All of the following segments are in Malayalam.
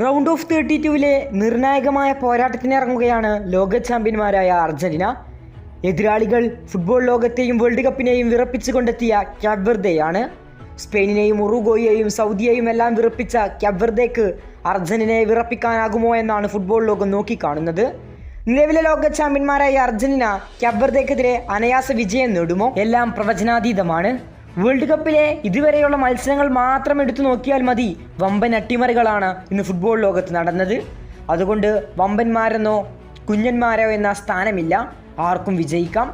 റൗണ്ട് ഓഫ് 32-ലെ നിർണായകമായ പോരാട്ടത്തിനിറങ്ങുകയാണ് ലോക ചാമ്പ്യന്മാരായ അർജന്റീന. എതിരാളികൾ ഫുട്ബോൾ ലോകത്തെയും വേൾഡ് കപ്പിനെയും വിറപ്പിച്ചു കൊണ്ടെത്തിയ ക്യാപ് വെർദെയാണ്. സ്പെയിനിനെയും ഉറുഗ്വേയെയും സൗദിയെയും എല്ലാം വിറപ്പിച്ച ക്യാപ് വെർദെക്ക് അർജന്റീനയെ വിറപ്പിക്കാനാകുമോ എന്നാണ് ഫുട്ബോൾ ലോകം നോക്കിക്കാണുന്നത്. നിലവിലെ ലോക ചാമ്പ്യന്മാരായ അർജന്റീന ക്യാപ് വെർദെക്കെതിരെ അനായാസ വിജയം നേടുമോ? എല്ലാം പ്രവചനാതീതമാണ്. വേൾഡ് കപ്പിലെ ഇതുവരെയുള്ള മത്സരങ്ങൾ മാത്രം എടുത്തു നോക്കിയാൽ മതി, വമ്പൻ അട്ടിമറികളാണ് ഇന്ന് ഫുട്ബോൾ ലോകത്ത് നടന്നത്. അതുകൊണ്ട് വമ്പന്മാരെന്നോ കുഞ്ഞന്മാരോ എന്ന സ്ഥാനമില്ല, ആർക്കും വിജയിക്കാം.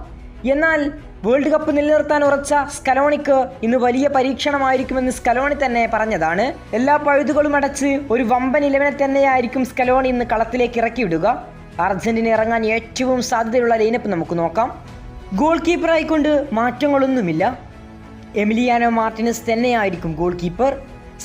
എന്നാൽ വേൾഡ് കപ്പ് നിലനിർത്താൻ ഉറച്ച സ്കലോണിക്ക് ഇന്ന് വലിയ പരീക്ഷണമായിരിക്കുമെന്ന് സ്കലോണി തന്നെ പറഞ്ഞതാണ്. എല്ലാ പഴുതുകളും അടച്ച് ഒരു വമ്പൻ 11 തന്നെയായിരിക്കും സ്കലോണി ഇന്ന് കളത്തിലേക്ക് ഇറക്കിവിടുക. അർജന്റീന ഇറങ്ങാൻ ഏറ്റവും സാധ്യതയുള്ള ലൈനപ്പ് നമുക്ക് നോക്കാം. ഗോൾ കീപ്പറായിക്കൊണ്ട് മാറ്റങ്ങളൊന്നുമില്ല. എമിലിയാനോ മാർട്ടിനസ് തന്നെയായിരിക്കും ഗോൾ കീപ്പർ.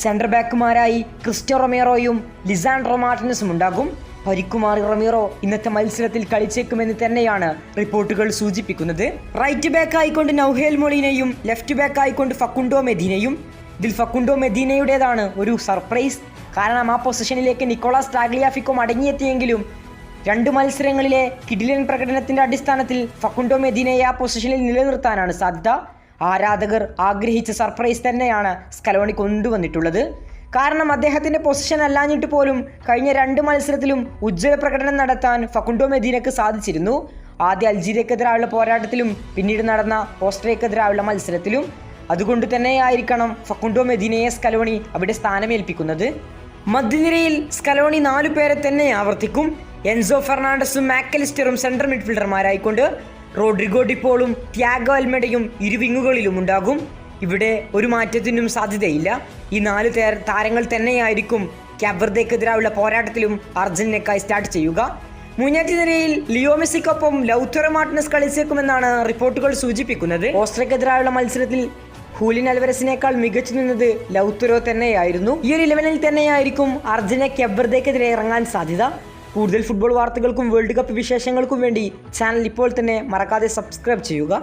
സെൻട്രൽ ബാക്കുമാരായി ക്രിസ്റ്റോ റൊമേറോയും ലിസാൻഡ്രോ മാർട്ടിനസും ഉണ്ടാകും. പരിക്കുമാറി റൊമേറോ ഇന്നത്തെ മത്സരത്തിൽ കളിച്ചേക്കുമെന്ന് തന്നെയാണ് റിപ്പോർട്ടുകൾ സൂചിപ്പിക്കുന്നത്. റൈറ്റ് ബാക്ക് ആയിക്കൊണ്ട് നൗഹേൽ മൊളീനയും ലെഫ്റ്റ് ബാക്ക് ആയിക്കൊണ്ട് ഫക്കുണ്ടോ മെദീനയും. ഇതിൽ ഫക്കുണ്ടോ മെദീനയുടേതാണ് ഒരു സർപ്രൈസ്. കാരണം ആ പൊസിഷനിലേക്ക് നിക്കോളാസ് ടാഗ്ലിയാഫിക്കോ മടങ്ങിയെത്തിയെങ്കിലും 2 മത്സരങ്ങളിലെ കിടിലൻ പ്രകടനത്തിന്റെ അടിസ്ഥാനത്തിൽ ഫക്കുണ്ടോ മെദീനയെ ആ പൊസിഷനിൽ നിലനിർത്താനാണ് സാധ്യത. ആരാധകർ ആഗ്രഹിച്ച സർപ്രൈസ് തന്നെയാണ് സ്കലോണി കൊണ്ടുവന്നിട്ടുള്ളത്. കാരണം അദ്ദേഹത്തിൻ്റെ പൊസിഷൻ അല്ലാഞ്ഞിട്ട് പോലും കഴിഞ്ഞ 2 മത്സരത്തിലും ഉജ്ജ്വല പ്രകടനം നടത്താൻ ഫക്കുണ്ടോ മെദീനയ്ക്ക് സാധിച്ചിരുന്നു. ആദ്യ അൾജീരിയക്കെതിരായുള്ള പോരാട്ടത്തിലും പിന്നീട് നടന്ന ഓസ്ട്രിയക്കെതിരായുള്ള മത്സരത്തിലും. അതുകൊണ്ട് തന്നെയായിരിക്കണം ഫക്കുണ്ടോ മെദീനയെ സ്കലോണി അവിടെ സ്ഥാനമേൽപ്പിക്കുന്നത്. മധ്യനിരയിൽ സ്കലോണി 4 പേരെ തന്നെ ആവർത്തിക്കും. എൻസോ ഫെർണാണ്ടസും മാക്കലിസ്റ്ററും സെൻട്രൽ മിഡ്ഫീൽഡർമാരായിക്കൊണ്ട് റോഡ്രിഗോ ഡിപ്പോളും ത്യാഗോ അൽമെഡയും ഇരുവിങ്ങുകളിലും ഉണ്ടാകും. ഇവിടെ ഒരു മാറ്റത്തിനും സാധ്യതയില്ല. ഈ 4 താരങ്ങൾ തന്നെയായിരിക്കും ക്യാപ് വെർദെക്കെതിരായുള്ള പോരാട്ടത്തിലും അർജന്റീനയ്ക്കായി സ്റ്റാർട്ട് ചെയ്യുക. മുന്നേറ്റ നിരയിൽ ലിയോ മെസ്സിക്കൊപ്പം ലൗത്തറോ മാർട്ടിനസ് കളിച്ചേക്കുമെന്നാണ് റിപ്പോർട്ടുകൾ സൂചിപ്പിക്കുന്നത്. ഓസ്ട്രിയക്കെതിരായുള്ള മത്സരത്തിൽ ഹൂലിൻ അൽവരസിനേക്കാൾ മികച്ചു നിന്നത് ലൗത്തറോ തന്നെയായിരുന്നു. ഈ ഒരു 11-ൽ തന്നെയായിരിക്കും അർജന്റീന ക്യാപ് വെർദെക്കെതിരെ ഇറങ്ങാൻ സാധ്യത. കൂടുതൽ ഫുട്ബോൾ വാർത്തകൾക്കും വേൾഡ് കപ്പ് വിശേഷങ്ങൾക്കും വേണ്ടി ചാനൽ ഇപ്പോൾ തന്നെ മറക്കാതെ സബ്സ്ക്രൈബ് ചെയ്യുക.